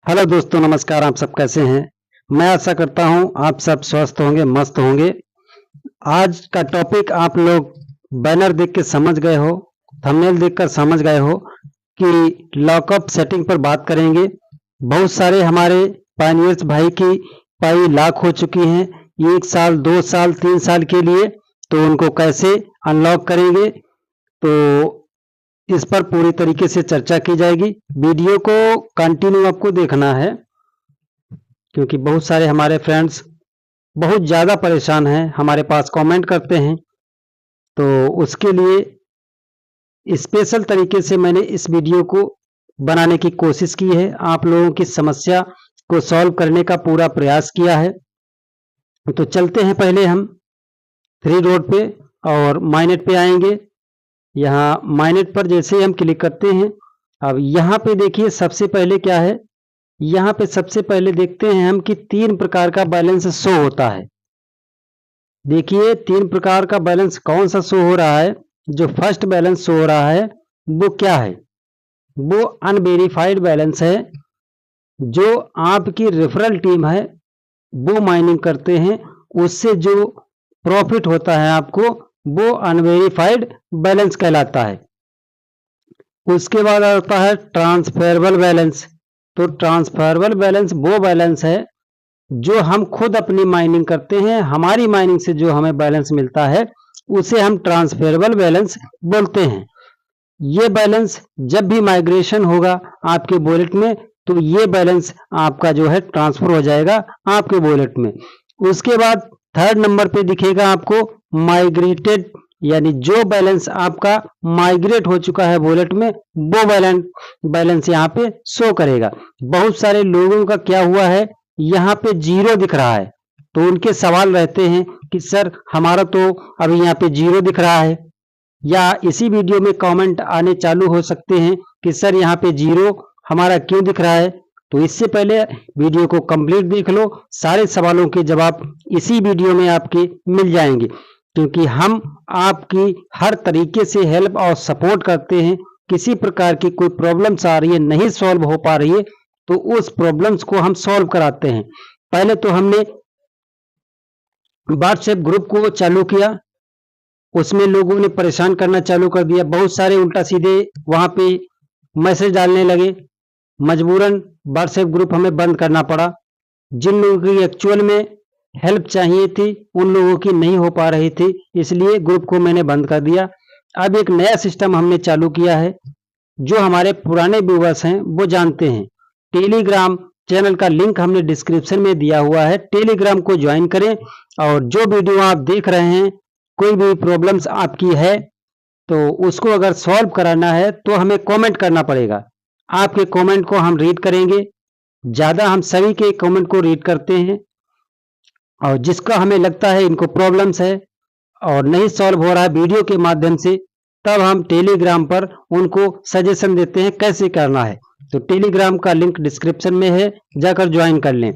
Hello दोस्तों, नमस्कार। आप सब कैसे हैं? मैं आशा करता हूं आप सब स्वस्थ होंगे, मस्त होंगे। आज का टॉपिक आप लोग बैनर देख के समझ गए हो, थंबनेल देखकर समझ गए हो कि लॉकअप सेटिंग पर बात करेंगे। बहुत सारे हमारे पायनियर्स भाई की पाई लॉक हो चुकी हैं 1 साल, 2 साल, 3 साल के लिए। तो उनको कैसे अनलॉक करेंगे, तो इस पर पूरी तरीके से चर्चा की जाएगी। वीडियो को कंटिन्यू आपको देखना है, क्योंकि बहुत सारे हमारे फ्रेंड्स बहुत ज़्यादा परेशान हैं, हमारे पास कमेंट करते हैं। तो उसके लिए स्पेशल तरीके से मैंने इस वीडियो को बनाने की कोशिश की है, आप लोगों की समस्या को सॉल्व करने का पूरा प्रयास किया है। तो चलते हैं, पहले हम थ्री रोड पे और माइनेट पे आएंगे। यहाँ माइनेट पर जैसे ही हम क्लिक करते हैं, अब यहाँ पे देखिए सबसे पहले क्या है। यहाँ पे सबसे पहले देखते हैं हम कि 3 प्रकार का बैलेंस शो होता है। देखिए 3 प्रकार का बैलेंस कौन सा शो हो रहा है। जो फर्स्ट बैलेंस शो हो रहा है वो क्या है, वो अनवेरिफाइड बैलेंस है। जो आपकी रेफरल टीम है वो माइनिंग करते हैं, उससे जो प्रॉफिट होता है आपको, वो अनवेरिफाइड बैलेंस कहलाता है। उसके बाद आता है ट्रांसफरेबल बैलेंस। तो ट्रांसफरेबल बैलेंस वो बैलेंस है जो हम खुद अपनी माइनिंग करते हैं, हमारी माइनिंग से जो हमें बैलेंस मिलता है उसे हम ट्रांसफरेबल बैलेंस बोलते हैं। ये बैलेंस जब भी माइग्रेशन होगा आपके वॉलेट में, तो ये बैलेंस आपका जो है ट्रांसफर हो जाएगा आपके वॉलेट में। उसके बाद थर्ड नंबर पे दिखेगा आपको माइग्रेटेड, यानी जो बैलेंस आपका माइग्रेट हो चुका है वॉलेट में, वो बैलेंस यहाँ पे शो करेगा। बहुत सारे लोगों का क्या हुआ है, यहाँ पे जीरो दिख रहा है, तो उनके सवाल रहते हैं कि सर हमारा तो अभी यहाँ पे जीरो दिख रहा है, या इसी वीडियो में कमेंट आने चालू हो सकते हैं कि सर यहाँ पे जीरो हमारा क्यों दिख रहा है। तो इससे पहले वीडियो को कंप्लीट देख लो, सारे सवालों के जवाब इसी वीडियो में आपके मिल जाएंगे, क्योंकि हम आपकी हर तरीके से हेल्प और सपोर्ट करते हैं। किसी प्रकार की कोई प्रॉब्लम्स आ रही है, नहीं सॉल्व हो पा रही है, तो उस प्रॉब्लम्स को हम सॉल्व कराते हैं। पहले तो हमने व्हाट्सएप ग्रुप को चालू किया, उसमें लोगों ने परेशान करना चालू कर दिया। बहुत सारे उल्टा सीधे वहां पे मैसेज डालने लगे, मजबूरन व्हाट्सएप ग्रुप हमें बंद करना पड़ा। जिन लोगों की एक्चुअल में हेल्प चाहिए थी उन लोगों की नहीं हो पा रही थी, इसलिए ग्रुप को मैंने बंद कर दिया। अब एक नया सिस्टम हमने चालू किया है, जो हमारे पुराने व्यूवर्स हैं वो जानते हैं। टेलीग्राम चैनल का लिंक हमने डिस्क्रिप्शन में दिया हुआ है, टेलीग्राम को ज्वाइन करें। और जो वीडियो आप देख रहे हैं, कोई भी प्रॉब्लम्स आपकी है तो उसको अगर सॉल्व कराना है तो हमें कमेंट करना पड़ेगा। आपके कमेंट को हम रीड करेंगे, ज़्यादा हम सभी के कमेंट को रीड करते हैं, और जिसका हमें लगता है इनको प्रॉब्लम्स है और नहीं सॉल्व हो रहा है वीडियो के माध्यम से, तब हम टेलीग्राम पर उनको सजेशन देते हैं कैसे करना है। तो टेलीग्राम का लिंक डिस्क्रिप्शन में है, जाकर ज्वाइन कर लें।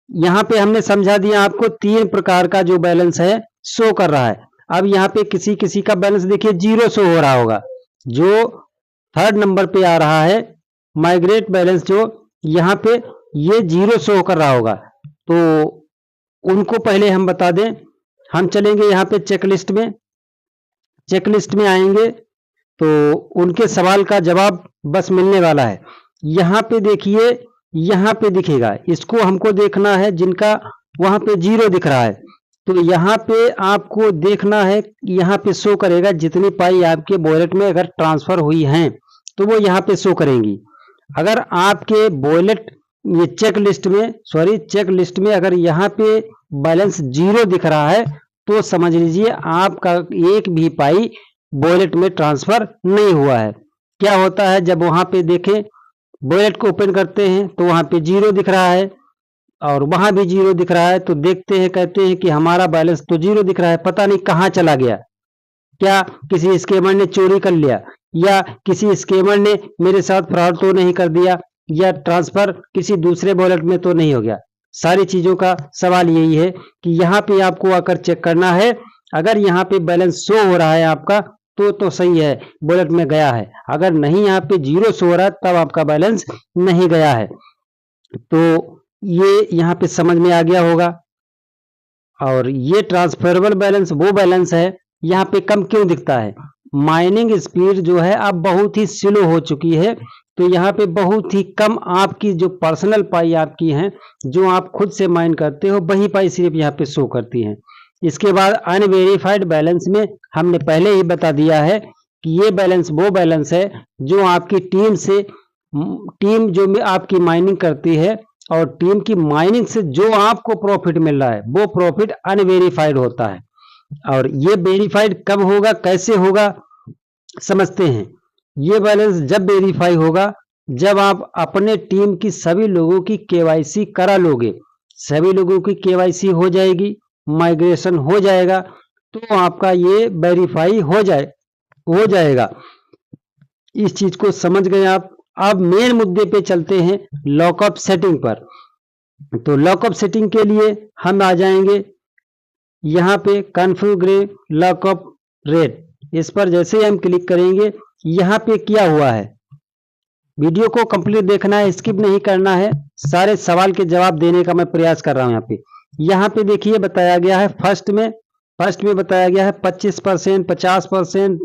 यहाँ पे हमने समझा दिया आपको 3 प्रकार का जो बैलेंस है शो कर रहा है। अब यहाँ पे किसी किसी का बैलेंस देखिए जीरो शो हो रहा होगा, जो थर्ड नंबर पे आ रहा है माइग्रेट बैलेंस, जो यहाँ पे ये जीरो शो कर रहा होगा। तो उनको पहले हम बता दें, हम चलेंगे यहाँ पे चेकलिस्ट में। चेकलिस्ट में आएंगे तो उनके सवाल का जवाब बस मिलने वाला है। यहाँ पे देखिए, यहाँ पे दिखेगा, इसको हमको देखना है जिनका वहां पे जीरो दिख रहा है। तो यहाँ पे आपको देखना है, यहाँ पे शो करेगा जितनी पाई आपके वॉलेट में अगर ट्रांसफर हुई हैं तो वो यहाँ पे शो करेंगी। अगर आपके वॉलेट ये चेक लिस्ट में अगर यहाँ पे बैलेंस जीरो दिख रहा है, तो समझ लीजिए आपका एक भी पाई वॉलेट में ट्रांसफर नहीं हुआ है। क्या होता है, जब वहां पे देखें, वॉलेट को ओपन करते हैं तो वहां पे जीरो दिख रहा है और वहां भी जीरो दिख रहा है, तो देखते हैं, कहते हैं कि हमारा बैलेंस तो जीरो दिख रहा है, पता नहीं कहाँ चला गया। क्या किसी स्कैमर ने चोरी कर लिया, या किसी स्कैमर ने मेरे साथ फ्रॉड तो नहीं कर दिया, या ट्रांसफर किसी दूसरे वॉलेट में तो नहीं हो गया। सारी चीजों का सवाल यही है कि यहाँ पे आपको आकर चेक करना है। अगर यहाँ पे बैलेंस शो हो रहा है आपका तो सही है, वॉलेट में गया है। अगर नहीं यहाँ पे जीरो शो हो रहा है, तब आपका बैलेंस नहीं गया है। तो ये यहाँ पे समझ में आ गया होगा। और ये ट्रांसफरेबल बैलेंस वो बैलेंस है, यहाँ पे कम क्यों दिखता है? माइनिंग स्पीड जो है अब बहुत ही स्लो हो चुकी है, तो यहाँ पे बहुत ही कम आपकी जो पर्सनल पाई आपकी हैं, जो आप खुद से माइन करते हो, वही पाई सिर्फ यहाँ पे शो करती है। इसके बाद अनवेरिफाइड बैलेंस में हमने पहले ही बता दिया है कि ये बैलेंस वो बैलेंस है जो आपकी टीम जो आपकी माइनिंग करती है, और टीम की माइनिंग से जो आपको प्रॉफिट मिल रहा है वो प्रॉफिट अनवेरिफाइड होता है। और ये वेरीफाइड कब होगा, कैसे होगा, समझते हैं। ये बैलेंस जब वेरीफाई होगा जब आप अपने टीम की सभी लोगों की केवाईसी करा लोगे, सभी लोगों की केवाईसी हो जाएगी, माइग्रेशन हो जाएगा, तो आपका ये वेरीफाई हो जाएगा। इस चीज को समझ गए आप। अब मेन मुद्दे पे चलते हैं, लॉकअप सेटिंग पर। तो लॉकअप सेटिंग के लिए हम आ जाएंगे यहाँ पे कॉन्फ़िगर लॉकअप रेट, इस पर जैसे ही हम क्लिक करेंगे, यहाँ पे क्या हुआ है, वीडियो को कंप्लीट देखना है, स्किप नहीं करना है, सारे सवाल के जवाब देने का मैं प्रयास कर रहा हूँ। यहाँ पे देखिए बताया गया है फर्स्ट में बताया गया है 25%, 50%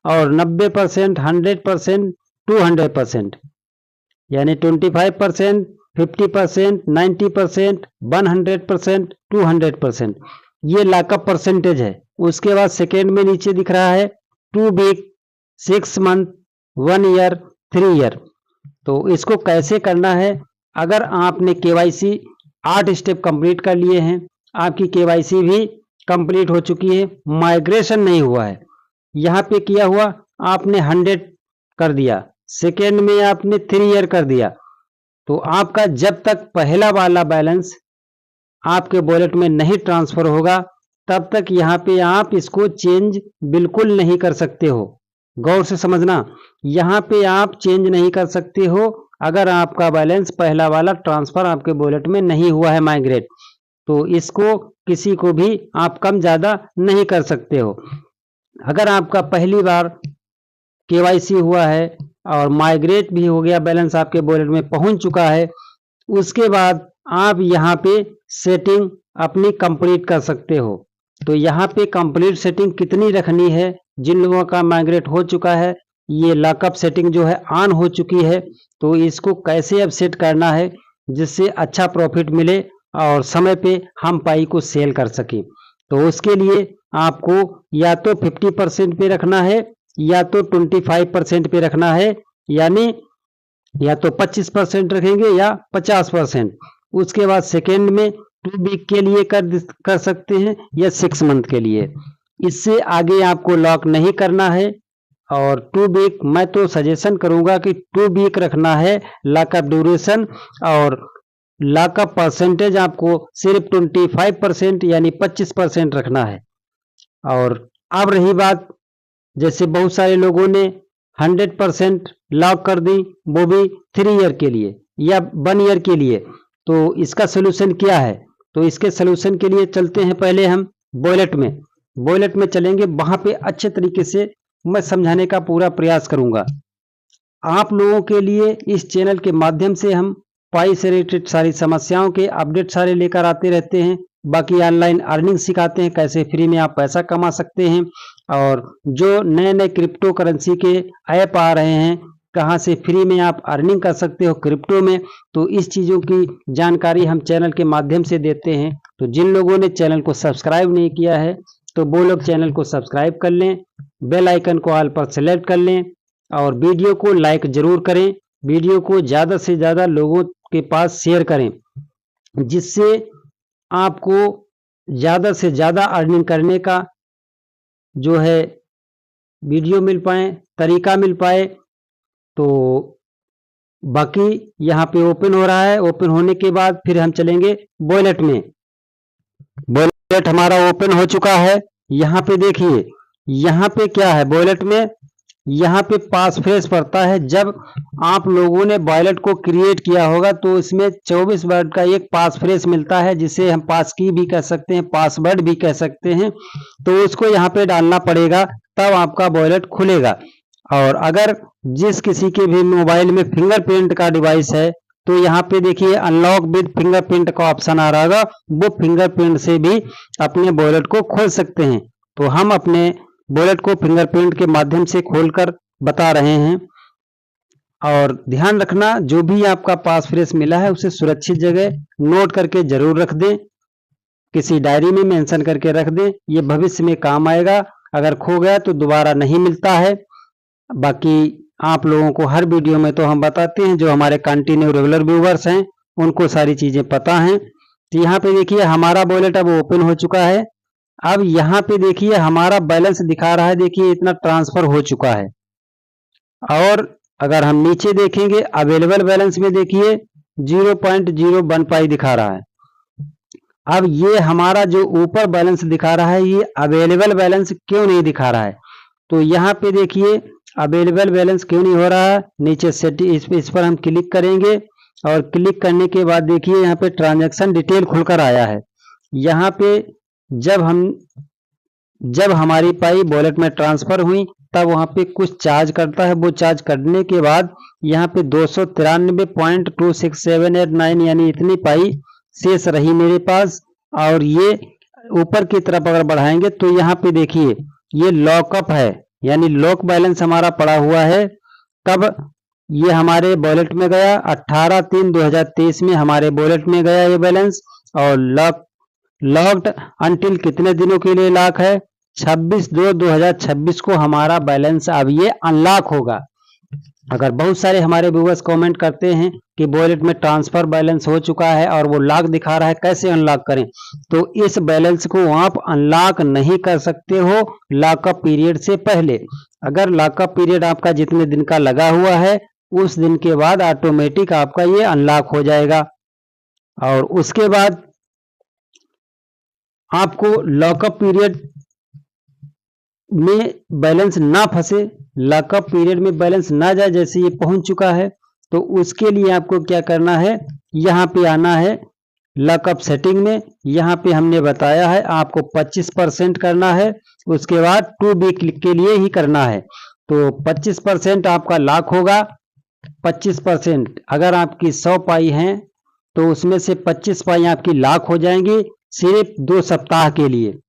और 90%, 100%, 200%, यानी 25%, 50%, 90%, 100%, 200%, ये लॉकअप परसेंटेज है। उसके बाद सेकेंड में नीचे दिख रहा है 2 वीक, 6 मंथ, 1 ईयर, 3 ईयर। तो इसको कैसे करना है, अगर आपने केवाईसी 8 स्टेप कंप्लीट कर लिए हैं, आपकी केवाईसी भी कंप्लीट हो चुकी है, माइग्रेशन नहीं हुआ है, यहाँ पे किया हुआ आपने 100 कर दिया, सेकेंड में आपने 3 ईयर कर दिया, तो आपका जब तक पहला वाला बैलेंस आपके वॉलेट में नहीं ट्रांसफर होगा तब तक यहाँ पे आप इसको चेंज बिल्कुल नहीं कर सकते हो। गौर से समझना, यहाँ पे आप चेंज नहीं कर सकते हो अगर आपका बैलेंस पहला वाला ट्रांसफर आपके वॉलेट में नहीं हुआ है माइग्रेट, तो इसको किसी को भी आप कम ज्यादा नहीं कर सकते हो। अगर आपका पहली बार केवाईसी हुआ है और माइग्रेट भी हो गया, बैलेंस आपके वॉलेट में पहुंच चुका है, उसके बाद आप यहाँ पे सेटिंग अपनी कंप्लीट कर सकते हो। तो यहाँ पे कंप्लीट सेटिंग कितनी रखनी है, जिन लोगों का माइग्रेट हो चुका है, ये लॉकअप सेटिंग जो है ऑन हो चुकी है, तो इसको कैसे अब सेट करना है जिससे अच्छा प्रॉफिट मिले और समय पे हम पाई को सेल कर सकें। तो उसके लिए आपको या तो 50% पे रखना है या तो 25% पे रखना है, यानी या तो 25% रखेंगे या 50%। उसके बाद सेकेंड में 2 वीक के लिए कर सकते हैं या 6 मंथ के लिए, इससे आगे आपको लॉक नहीं करना है। और 2 वीक मैं तो सजेशन करूंगा कि 2 वीक रखना है लॉकअप ड्यूरेशन, और लॉकअप परसेंटेज आपको सिर्फ 25% यानी 25% रखना है। और अब रही बात, जैसे बहुत सारे लोगों ने 100% लॉक कर दी, वो भी 3 ईयर के लिए या 1 ईयर के लिए, तो इसका सोल्यूशन क्या है? तो इसके सोल्यूशन के लिए चलते हैं पहले हम वॉलेट में चलेंगे, वहां पे अच्छे तरीके से मैं समझाने का पूरा प्रयास करूंगा। आप लोगों के लिए इस चैनल के माध्यम से हम पाई से रिलेटेड सारी समस्याओं के अपडेट सारे लेकर आते रहते हैं। बाकी ऑनलाइन अर्निंग सिखाते हैं, कैसे फ्री में आप पैसा कमा सकते हैं, और जो नए नए क्रिप्टो करेंसी के ऐप आ रहे हैं, कहाँ से फ्री में आप अर्निंग कर सकते हो क्रिप्टो में, तो इस चीज़ों की जानकारी हम चैनल के माध्यम से देते हैं। तो जिन लोगों ने चैनल को सब्सक्राइब नहीं किया है तो वो लोग चैनल को सब्सक्राइब कर लें, बेल आइकन को ऑल पर सेलेक्ट कर लें, और वीडियो को लाइक जरूर करें, वीडियो को ज़्यादा से ज़्यादा लोगों के पास शेयर करें, जिससे आपको ज़्यादा से ज़्यादा अर्निंग करने का जो है वीडियो मिल पाए, तरीका मिल पाए। तो बाकी यहाँ पे ओपन हो रहा है, ओपन होने के बाद फिर हम चलेंगे वॉलेट में। वॉलेट हमारा ओपन हो चुका है। यहाँ पे देखिए, यहाँ पे क्या है वॉलेट में, यहाँ पे पास फ्रेज पड़ता है। जब आप लोगों ने वॉलेट को क्रिएट किया होगा तो इसमें 24 वर्ड का एक पास फ्रेज मिलता है, जिसे हम पास की भी कह सकते हैं, पासवर्ड भी कह सकते हैं। तो उसको यहाँ पे डालना पड़ेगा, तब आपका वॉलेट खुलेगा। और अगर जिस किसी के भी मोबाइल में फिंगरप्रिंट का डिवाइस है तो यहाँ पे देखिए अनलॉक विद फिंगरप्रिंट का ऑप्शन आ रहा होगा, वो फिंगरप्रिंट से भी अपने वॉलेट को खोल सकते हैं। तो हम अपने वॉलेट को फिंगरप्रिंट के माध्यम से खोलकर बता रहे हैं। और ध्यान रखना, जो भी आपका पासफ्रेज मिला है उसे सुरक्षित जगह नोट करके जरूर रख दें, किसी डायरी में मेंशन करके रख दें, ये भविष्य में काम आएगा। अगर खो गया तो दोबारा नहीं मिलता है। बाकी आप लोगों को हर वीडियो में तो हम बताते हैं, जो हमारे कंटिन्यू रेगुलर व्यूवर्स हैं उनको सारी चीजें पता हैं। तो यहाँ पे देखिए हमारा वॉलेट अब ओपन हो चुका है। अब यहाँ पे देखिए हमारा बैलेंस दिखा रहा है, देखिए इतना ट्रांसफर हो चुका है। और अगर हम नीचे देखेंगे अवेलेबल बैलेंस में देखिए 0.015 दिखा रहा है। अब ये हमारा जो ऊपर बैलेंस दिखा रहा है, ये अवेलेबल बैलेंस क्यों नहीं दिखा रहा है? तो यहाँ पे देखिए अवेलेबल बैलेंस क्यों नहीं हो रहा है, नीचे सेटिंग इस पर हम क्लिक करेंगे और क्लिक करने के बाद देखिए यहाँ पे ट्रांजैक्शन डिटेल खुलकर आया है। यहाँ पे जब हमारी पाई वॉलेट में ट्रांसफर हुई तब वहाँ पे कुछ चार्ज करता है, वो चार्ज करने के बाद यहाँ पे 293.26789 यानी इतनी पाई शेष रही मेरे पास। और ये ऊपर की तरफ अगर बढ़ाएंगे तो यहाँ पे देखिए ये लॉकअप है, यानी लॉक बैलेंस हमारा पड़ा हुआ है। कब ये हमारे वॉलेट में गया? 18/3/2023 में हमारे वॉलेट में गया ये बैलेंस। और लॉक्ड अंटिल कितने दिनों के लिए लॉक है? 26/2/2026 को हमारा बैलेंस अब ये अनलॉक होगा। अगर बहुत सारे हमारे व्यूअर्स कमेंट करते हैं कि वॉलेट में ट्रांसफर बैलेंस हो चुका है और वो लॉक दिखा रहा है, कैसे अनलॉक करें? तो इस बैलेंस को आप अनलॉक नहीं कर सकते हो लॉकअप पीरियड से पहले। अगर लॉकअप पीरियड आपका जितने दिन का लगा हुआ है उस दिन के बाद ऑटोमेटिक आपका ये अनलॉक हो जाएगा। और उसके बाद आपको लॉकअप पीरियड में बैलेंस ना फंसे, लॉकअप पीरियड में बैलेंस ना जाए, जैसे ये पहुंच चुका है, तो उसके लिए आपको क्या करना है? यहाँ पे आना है लॉकअप सेटिंग में। यहाँ पे हमने बताया है आपको 25% करना है, उसके बाद 2 वीक के लिए ही करना है। तो 25% आपका लॉक होगा। 25% अगर आपकी 100 पाई हैं तो उसमें से 25 पाई आपकी लॉक हो जाएंगी सिर्फ 2 सप्ताह के लिए।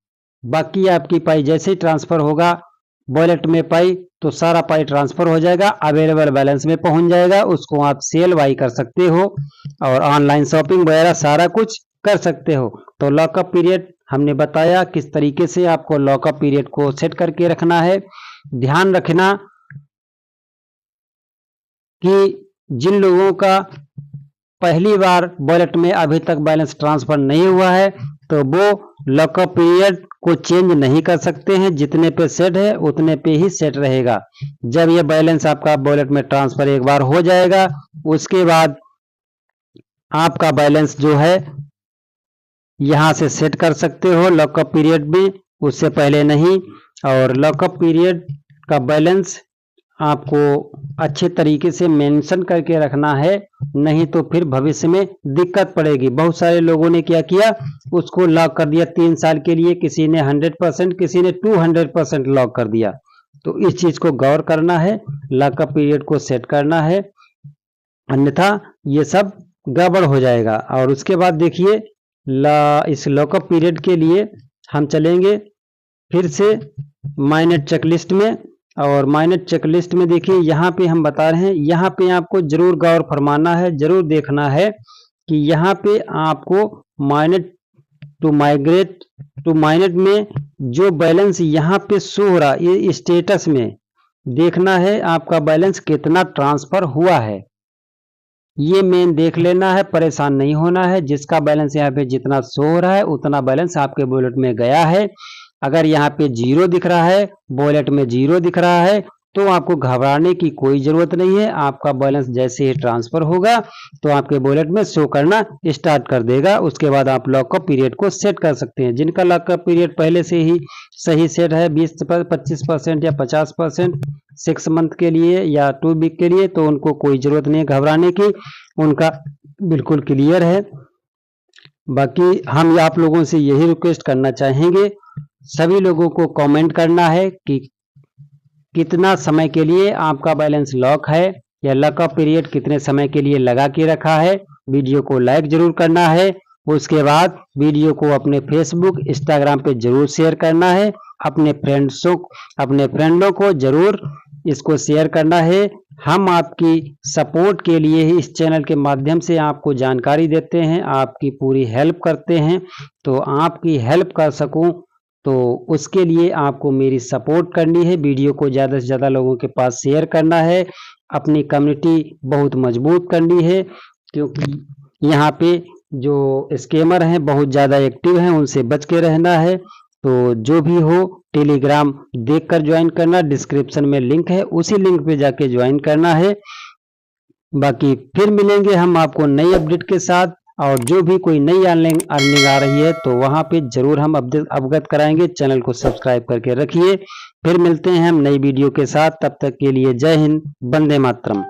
बाकी आपकी पाई जैसे ही ट्रांसफर होगा वॉलेट में पाई तो सारा पाई ट्रांसफर हो जाएगा, अवेलेबल बैलेंस में पहुंच जाएगा। उसको आप सेल बाई कर सकते हो और ऑनलाइन शॉपिंग वगैरह सारा कुछ कर सकते हो। तो लॉकअप पीरियड हमने बताया किस तरीके से आपको लॉकअप पीरियड को सेट करके रखना है। ध्यान रखना कि जिन लोगों का पहली बार वॉलेट में अभी तक बैलेंस ट्रांसफर नहीं हुआ है तो वो लॉकअप पीरियड को चेंज नहीं कर सकते हैं, जितने पे सेट है उतने पे ही सेट रहेगा। जब ये बैलेंस आपका वॉलेट में ट्रांसफर एक बार हो जाएगा उसके बाद आपका बैलेंस जो है यहाँ से सेट कर सकते हो लॉकअप पीरियड में, उससे पहले नहीं। और लॉकअप पीरियड का बैलेंस आपको अच्छे तरीके से मेंशन करके रखना है, नहीं तो फिर भविष्य में दिक्कत पड़ेगी। बहुत सारे लोगों ने क्या किया, उसको लॉक कर दिया 3 साल के लिए, किसी ने 100%, किसी ने 200% लॉक कर दिया। तो इस चीज को गौर करना है, लॉकअप पीरियड को सेट करना है, अन्यथा ये सब गड़बड़ हो जाएगा। और उसके बाद देखिए इस लॉकअप पीरियड के लिए हम चलेंगे फिर से माइनेट चेकलिस्ट में। और माइनेट चेकलिस्ट में देखिए यहाँ पे हम बता रहे हैं, यहाँ पे आपको जरूर गौर फरमाना है, जरूर देखना है कि यहाँ पे आपको माइनेट टू माइग्रेट टू माइनेट में जो बैलेंस यहाँ पे शो हो रहा है, ये स्टेटस में देखना है आपका बैलेंस कितना ट्रांसफर हुआ है। ये मेन देख लेना है, परेशान नहीं होना है। जिसका बैलेंस यहाँ पे जितना शो हो रहा है उतना बैलेंस आपके वॉलेट में गया है। अगर यहाँ पे 0 दिख रहा है, वॉलेट में 0 दिख रहा है, तो आपको घबराने की कोई जरूरत नहीं है। आपका बैलेंस जैसे ही ट्रांसफर होगा तो आपके वॉलेट में शो करना स्टार्ट कर देगा। उसके बाद आप लॉकअप पीरियड को सेट कर सकते हैं। जिनका लॉकअप पीरियड पहले से ही सही सेट है 20-25% या 50% 6 मंथ के लिए या 2 वीक के लिए, तो उनको कोई जरूरत नहीं है घबराने की, उनका बिल्कुल क्लियर है। बाकी हम आप लोगों से यही रिक्वेस्ट करना चाहेंगे, सभी लोगों को कमेंट करना है कि कितना समय के लिए आपका बैलेंस लॉक है यह लॉकअप पीरियड कितने समय के लिए लगा के रखा है। वीडियो को लाइक जरूर करना है। उसके बाद वीडियो को अपने फेसबुक इंस्टाग्राम पे जरूर शेयर करना है। अपने फ्रेंडों को जरूर इसको शेयर करना है। हम आपकी सपोर्ट के लिए ही इस चैनल के माध्यम से आपको जानकारी देते हैं, आपकी पूरी हेल्प करते हैं। तो आपकी हेल्प कर सकूं तो उसके लिए आपको मेरी सपोर्ट करनी है। वीडियो को ज़्यादा से ज़्यादा लोगों के पास शेयर करना है। अपनी कम्युनिटी बहुत मजबूत करनी है, क्योंकि यहाँ पे जो स्कैमर हैं बहुत ज़्यादा एक्टिव हैं, उनसे बच के रहना है। तो जो भी हो टेलीग्राम देखकर ज्वाइन करना, डिस्क्रिप्शन में लिंक है, उसी लिंक पे जाके ज्वाइन करना है। बाकी फिर मिलेंगे हम आपको नई अपडेट के साथ, और जो भी कोई नई अर्निंग आ रही है तो वहां पे जरूर हम अवगत कराएंगे। चैनल को सब्सक्राइब करके रखिए। फिर मिलते हैं हम नई वीडियो के साथ, तब तक के लिए जय हिंद, वंदे मातरम।